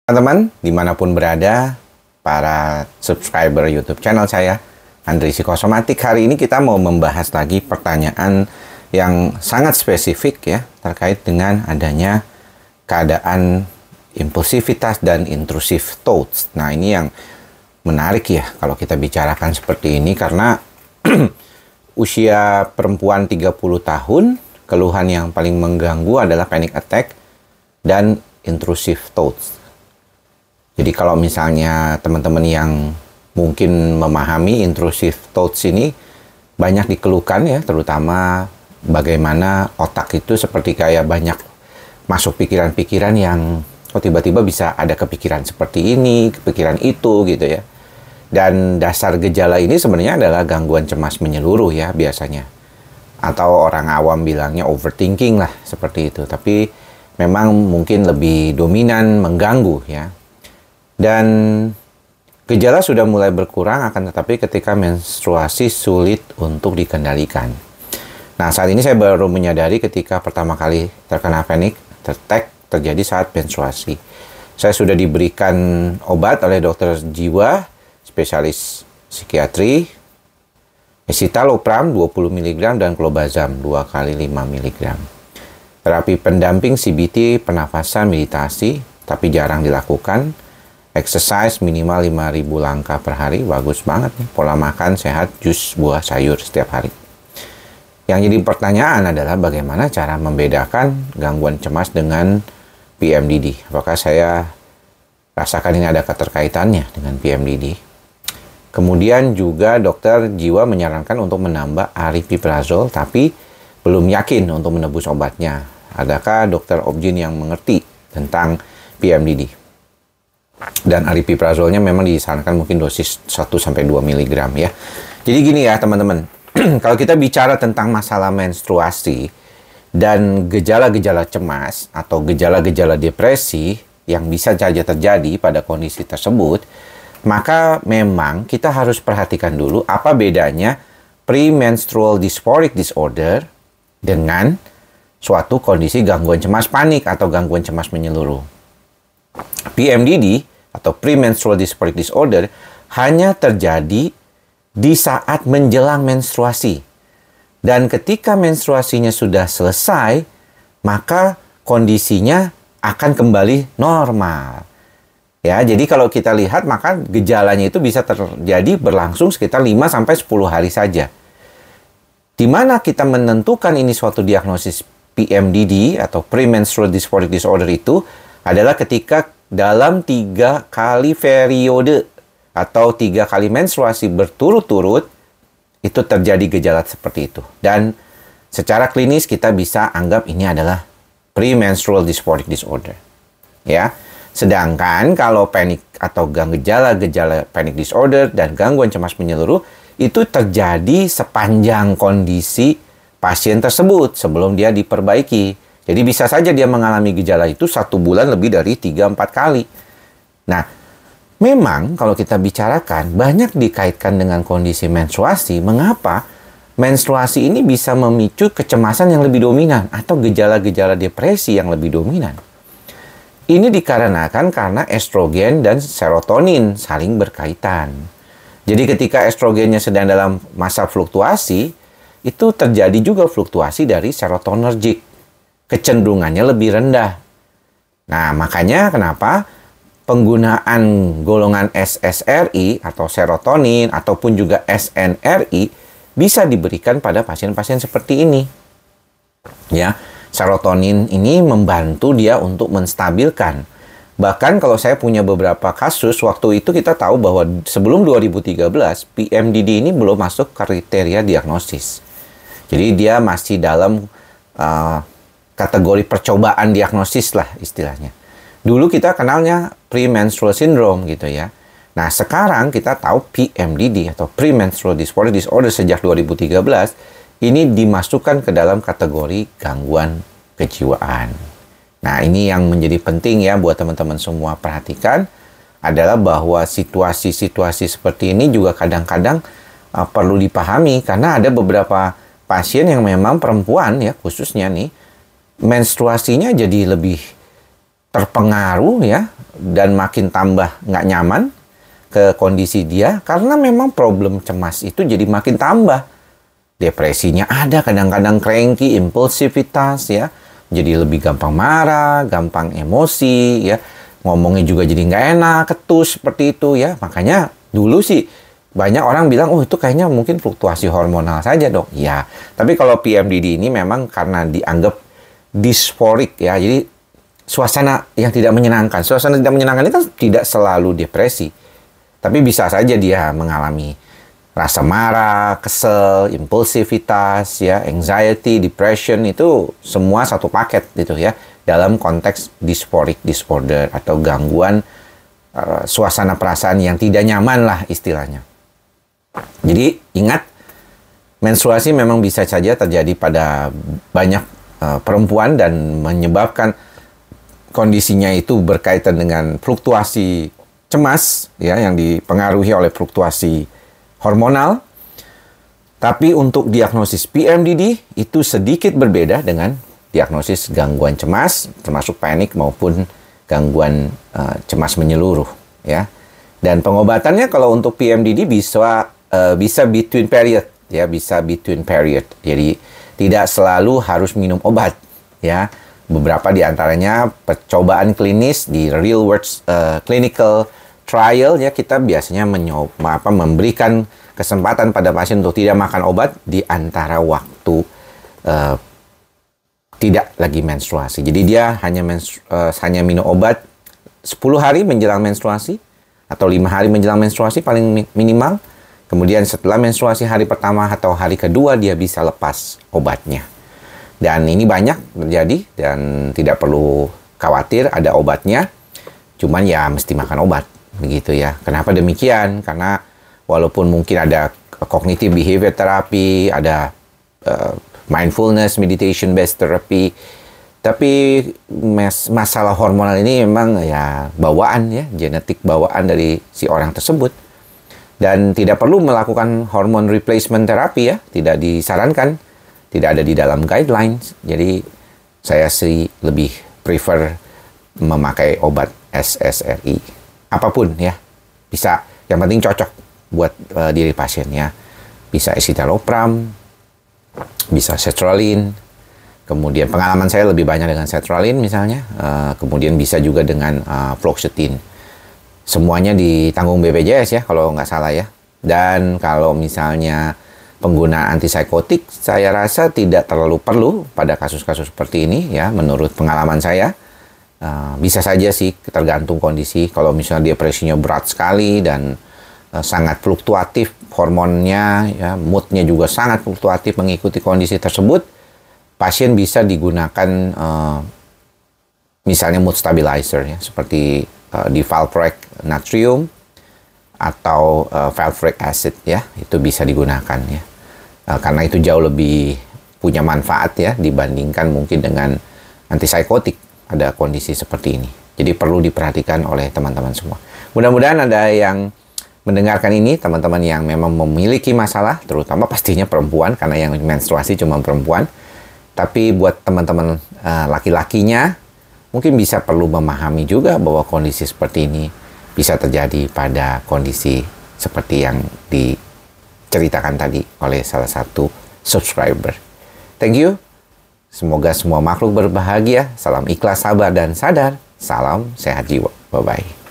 Teman-teman, dimanapun berada, para subscriber YouTube channel saya, Andri Psikosomatik, hari ini kita mau membahas lagi pertanyaan yang sangat spesifik ya, terkait dengan adanya keadaan impulsivitas dan intrusive thoughts. Nah, ini yang menarik ya, kalau kita bicarakan seperti ini, karena usia perempuan 30 tahun, keluhan yang paling mengganggu adalah panic attack dan intrusive thoughts. Jadi kalau misalnya teman-teman yang mungkin memahami intrusive thoughts ini banyak dikeluhkan ya, terutama bagaimana otak itu seperti kayak banyak masuk pikiran-pikiran yang tiba-tiba bisa ada kepikiran seperti ini, kepikiran itu gitu ya. Dan dasar gejala ini sebenarnya adalah gangguan cemas menyeluruh ya biasanya. Atau orang awam bilangnya overthinking lah seperti itu. Tapi memang mungkin lebih dominan mengganggu ya. Dan gejala sudah mulai berkurang, akan tetapi ketika menstruasi sulit untuk dikendalikan. Nah, saat ini saya baru menyadari ketika pertama kali terkena panic attack terjadi saat menstruasi. Saya sudah diberikan obat oleh dokter jiwa, spesialis psikiatri, escitalopram 20 mg dan clobazam 2 kali 5 mg. Terapi pendamping CBT, pernapasan, meditasi, tapi jarang dilakukan. Exercise minimal 5.000 langkah per hari, bagus banget nih. Pola makan sehat, jus, buah, sayur setiap hari. Yang jadi pertanyaan adalah bagaimana cara membedakan gangguan cemas dengan PMDD. Apakah saya rasakan ini ada keterkaitannya dengan PMDD? Kemudian juga dokter jiwa menyarankan untuk menambah aripiprazol, tapi belum yakin untuk menebus obatnya. Adakah dokter Obgyn yang mengerti tentang PMDD? Dan aripiprazolnya memang disarankan mungkin dosis 1-2 mg ya. Jadi gini ya teman-teman, kalau kita bicara tentang masalah menstruasi dan gejala-gejala cemas atau gejala-gejala depresi yang bisa saja terjadi pada kondisi tersebut, maka memang kita harus perhatikan dulu apa bedanya premenstrual dysphoric disorder dengan suatu kondisi gangguan cemas panik atau gangguan cemas menyeluruh. PMDD atau premenstrual dysphoric disorder hanya terjadi di saat menjelang menstruasi. Dan ketika menstruasinya sudah selesai, maka kondisinya akan kembali normal. Ya, jadi kalau kita lihat maka gejalanya itu bisa terjadi berlangsung sekitar 5-10 hari saja. Di mana kita menentukan ini suatu diagnosis PMDD atau premenstrual dysphoric disorder itu adalah ketika dalam 3 kali periode atau 3 kali menstruasi berturut-turut itu terjadi gejala seperti itu. Dan secara klinis kita bisa anggap ini adalah premenstrual dysphoric disorder. Ya. Sedangkan kalau panik atau gejala-gejala panic disorder dan gangguan cemas menyeluruh itu terjadi sepanjang kondisi pasien tersebut sebelum dia diperbaiki. Jadi bisa saja dia mengalami gejala itu 1 bulan lebih dari 3-4 kali. Nah, memang kalau kita bicarakan banyak dikaitkan dengan kondisi menstruasi. Mengapa menstruasi ini bisa memicu kecemasan yang lebih dominan atau gejala-gejala depresi yang lebih dominan? Ini dikarenakan karena estrogen dan serotonin saling berkaitan. Jadi ketika estrogennya sedang dalam masa fluktuasi, itu terjadi juga fluktuasi dari serotonergic. Kecenderungannya lebih rendah. Nah, makanya kenapa penggunaan golongan SSRI atau serotonin ataupun juga SNRI bisa diberikan pada pasien-pasien seperti ini. Ya, serotonin ini membantu dia untuk menstabilkan. Bahkan kalau saya punya beberapa kasus, waktu itu kita tahu bahwa sebelum 2013, PMDD ini belum masuk kriteria diagnosis. Jadi dia masih dalam kategori percobaan diagnosis lah istilahnya. Dulu kita kenalnya premenstrual syndrome gitu ya. Nah, sekarang kita tahu PMDD atau premenstrual dysphoric disorder sejak 2013 ini dimasukkan ke dalam kategori gangguan kejiwaan. Nah, ini yang menjadi penting ya buat teman-teman semua perhatikan adalah bahwa situasi-situasi seperti ini juga kadang-kadang perlu dipahami karena ada beberapa pasien yang memang perempuan ya khususnya nih menstruasinya jadi lebih terpengaruh ya dan makin tambah nggak nyaman ke kondisi dia karena memang problem cemas itu jadi makin tambah. Depresinya ada, kadang-kadang cranky, impulsivitas ya. Jadi lebih gampang marah, gampang emosi ya. Ngomongnya juga jadi nggak enak, ketus seperti itu ya. Makanya dulu sih banyak orang bilang, oh itu kayaknya mungkin fluktuasi hormonal saja dok. Ya, tapi kalau PMDD ini memang karena dianggap dysphoric ya. Jadi suasana yang tidak menyenangkan. Suasana tidak menyenangkan itu kan tidak selalu depresi. Tapi bisa saja dia mengalami rasa marah, kesel, impulsivitas, ya, anxiety, depression, itu semua satu paket gitu ya. Dalam konteks dysphoric disorder atau gangguan suasana perasaan yang tidak nyaman lah istilahnya. Jadi ingat, menstruasi memang bisa saja terjadi pada banyak perempuan dan menyebabkan kondisinya itu berkaitan dengan fluktuasi cemas ya yang dipengaruhi oleh fluktuasi hormonal. Tapi untuk diagnosis PMDD itu sedikit berbeda dengan diagnosis gangguan cemas termasuk panik maupun gangguan cemas menyeluruh ya. Dan pengobatannya kalau untuk PMDD bisa between period ya, bisa between period. Jadi tidak selalu harus minum obat ya. Beberapa di antaranya percobaan klinis di real world clinical trial ya, kita biasanya memberikan kesempatan pada pasien untuk tidak makan obat di antara waktu tidak lagi menstruasi. Jadi dia hanya minum obat 10 hari menjelang menstruasi atau 5 hari menjelang menstruasi paling minimal. Kemudian setelah menstruasi hari pertama atau hari kedua dia bisa lepas obatnya. Dan ini banyak terjadi dan tidak perlu khawatir, ada obatnya. Cuman ya mesti makan obat, begitu ya. Kenapa demikian? Karena walaupun mungkin ada cognitive behavior therapy, ada mindfulness, meditation based therapy, tapi masalah hormonal ini memang ya bawaan ya, genetik bawaan dari si orang tersebut. Dan tidak perlu melakukan hormone replacement therapy ya, tidak disarankan, tidak ada di dalam guidelines. Jadi saya sih lebih prefer memakai obat SSRI. Apapun ya, bisa, yang penting cocok buat diri pasien ya. Bisa escitalopram, bisa sertraline. Kemudian pengalaman saya lebih banyak dengan sertraline misalnya. Kemudian bisa juga dengan fluoxetine. Semuanya ditanggung BPJS ya kalau nggak salah ya. Dan kalau misalnya penggunaan antipsikotik, saya rasa tidak terlalu perlu pada kasus-kasus seperti ini ya, menurut pengalaman saya. Bisa saja sih, tergantung kondisi. Kalau misalnya depresinya berat sekali dan sangat fluktuatif hormonnya, ya, moodnya juga sangat fluktuatif mengikuti kondisi tersebut, pasien bisa digunakan misalnya mood stabilizer ya, seperti di valproic natrium atau valproic acid ya, itu bisa digunakan ya. Karena itu jauh lebih punya manfaat ya dibandingkan mungkin dengan antipsikotik pada kondisi seperti ini. Jadi perlu diperhatikan oleh teman-teman semua. Mudah-mudahan ada yang mendengarkan ini, teman-teman yang memang memiliki masalah, terutama pastinya perempuan, karena yang menstruasi cuma perempuan. Tapi buat teman-teman laki-lakinya, mungkin bisa perlu memahami juga bahwa kondisi seperti ini bisa terjadi pada kondisi seperti yang diceritakan tadi oleh salah satu subscriber. Thank you. Semoga semua makhluk berbahagia. Salam ikhlas, sabar, dan sadar. Salam sehat jiwa. Bye-bye.